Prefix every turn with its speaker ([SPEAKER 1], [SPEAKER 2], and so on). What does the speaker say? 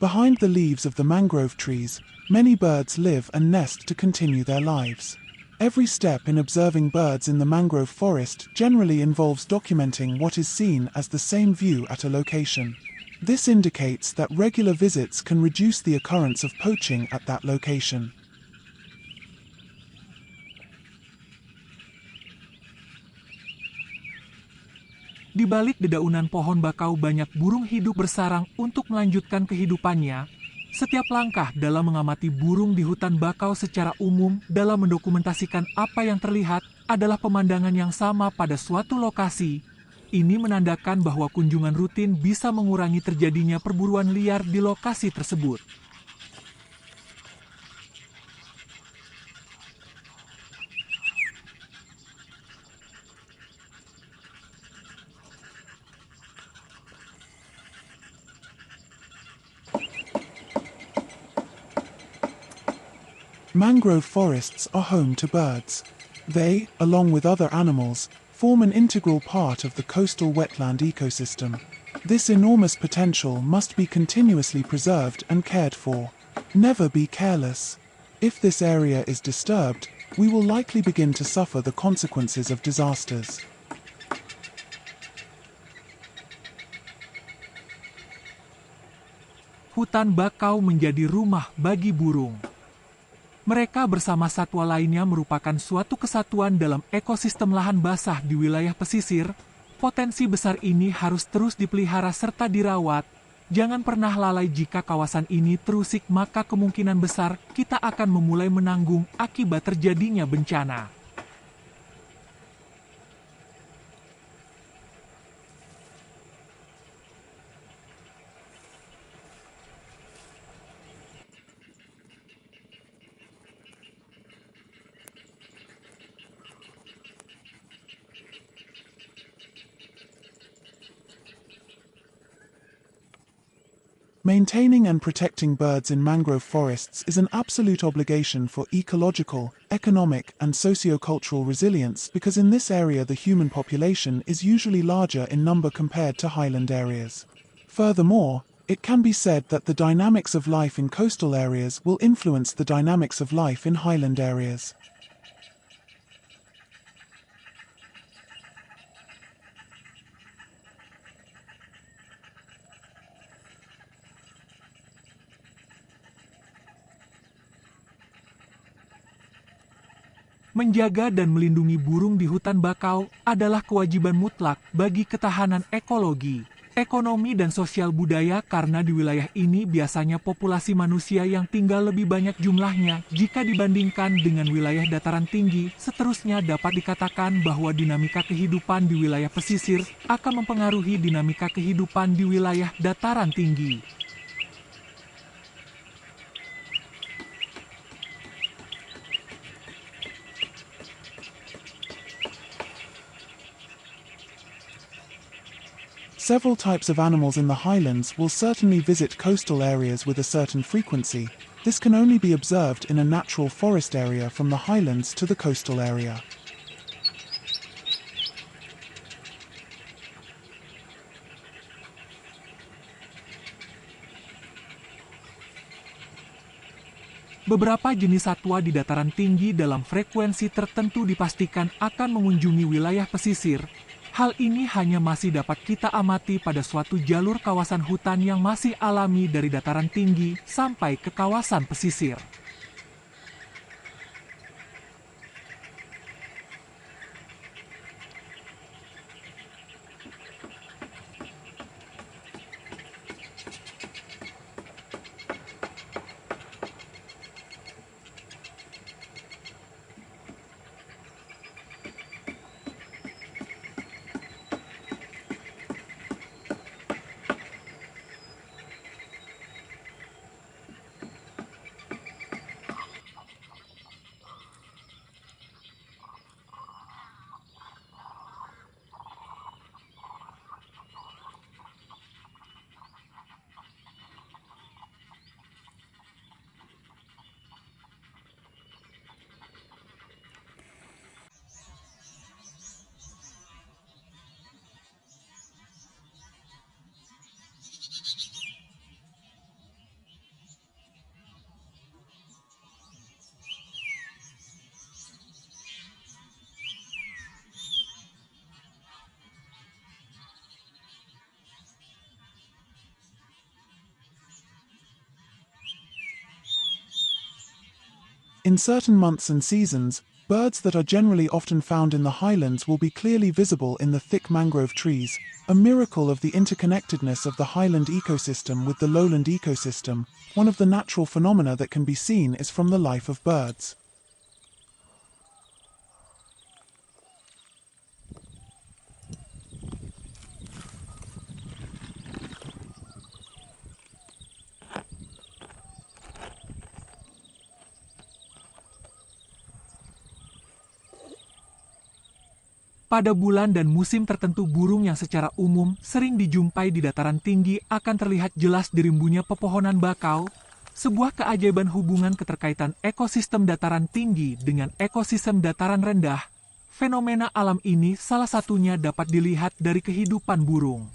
[SPEAKER 1] Behind the leaves of the mangrove trees, many birds live and nest to continue their lives. Every step in observing birds in the mangrove forest generally involves documenting what is seen as the same view at a location. This indicates that regular visits can reduce the occurrence of poaching at that location.
[SPEAKER 2] Di balik dedaunan pohon bakau banyak burung hidup bersarang untuk melanjutkan kehidupannya. Setiap langkah dalam mengamati burung di hutan bakau secara umum dalam mendokumentasikan apa yang terlihat adalah pemandangan yang sama pada suatu lokasi. Ini menandakan bahwa kunjungan rutin bisa mengurangi terjadinya perburuan liar di lokasi tersebut.
[SPEAKER 1] Mangrove forests are home to birds. They, along with other animals, form an integral part of the coastal wetland ecosystem. This enormous potential must be continuously preserved and cared for. Never be careless. If this area is disturbed, we will likely begin to suffer the consequences of disasters.
[SPEAKER 2] Hutan bakau menjadi rumah bagi burung. Mereka bersama satwa lainnya merupakan suatu kesatuan dalam ekosistem lahan basah di wilayah pesisir. Potensi besar ini harus terus dipelihara serta dirawat. Jangan pernah lalai jika kawasan ini terusik, maka kemungkinan besar kita akan memulai menanggung akibat terjadinya bencana.
[SPEAKER 1] Maintaining and protecting birds in mangrove forests is an absolute obligation for ecological, economic, and socio-cultural resilience because in this area the human population is usually larger in number compared to highland areas. Furthermore, it can be said that the dynamics of life in coastal areas will influence the dynamics of life in highland areas.
[SPEAKER 2] Menjaga dan melindungi burung di hutan bakau adalah kewajiban mutlak bagi ketahanan ekologi, ekonomi, dan sosial budaya karena di wilayah ini biasanya populasi manusia yang tinggal lebih banyak jumlahnya jika dibandingkan dengan wilayah dataran tinggi. Seterusnya dapat dikatakan bahwa dinamika kehidupan di wilayah pesisir akan mempengaruhi dinamika kehidupan di wilayah dataran tinggi.
[SPEAKER 1] Several types of animals in the highlands will certainly visit coastal areas with a certain frequency. This can only be observed in a natural forest area from the highlands to the coastal area.
[SPEAKER 2] Beberapa jenis satwa di dataran tinggi dalam frekuensi tertentu dipastikan akan mengunjungi wilayah pesisir. Hal ini hanya masih dapat kita amati pada suatu jalur kawasan hutan yang masih alami dari dataran tinggi sampai ke kawasan pesisir.
[SPEAKER 1] In certain months and seasons, birds that are generally often found in the highlands will be clearly visible in the thick mangrove trees, a miracle of the interconnectedness of the highland ecosystem with the lowland ecosystem. One of the natural phenomena that can be seen is from the life of birds.
[SPEAKER 2] Pada bulan dan musim tertentu burung yang secara umum sering dijumpai di dataran tinggi akan terlihat jelas di rimbunya pepohonan bakau, sebuah keajaiban hubungan keterkaitan ekosistem dataran tinggi dengan ekosistem dataran rendah. Fenomena alam ini salah satunya dapat dilihat dari kehidupan burung.